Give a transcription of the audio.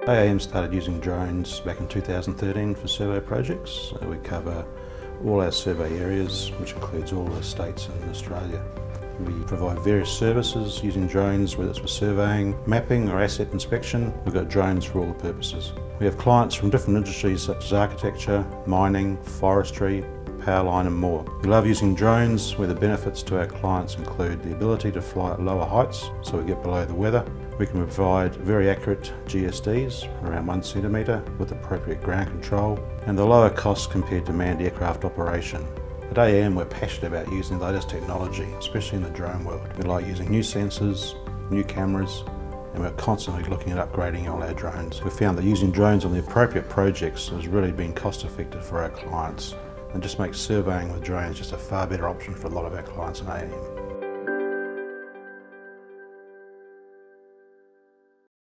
AAM started using drones back in 2013 for survey projects. We cover all our survey areas, which includes all the states in Australia. We provide various services using drones, whether it's for surveying, mapping or asset inspection. We've got drones for all the purposes. We have clients from different industries such as architecture, mining, forestry, power line and more. We love using drones where the benefits to our clients include the ability to fly at lower heights so we get below the weather. We can provide very accurate GSDs, around 1 centimetre, with appropriate ground control, and the lower costs compared to manned aircraft operation. At AAM we're passionate about using the latest technology, especially in the drone world. We like using new sensors, new cameras, and we're constantly looking at upgrading all our drones. We found that using drones on the appropriate projects has really been cost effective for our clients, and just makes surveying with drones just a far better option for a lot of our clients in AAM.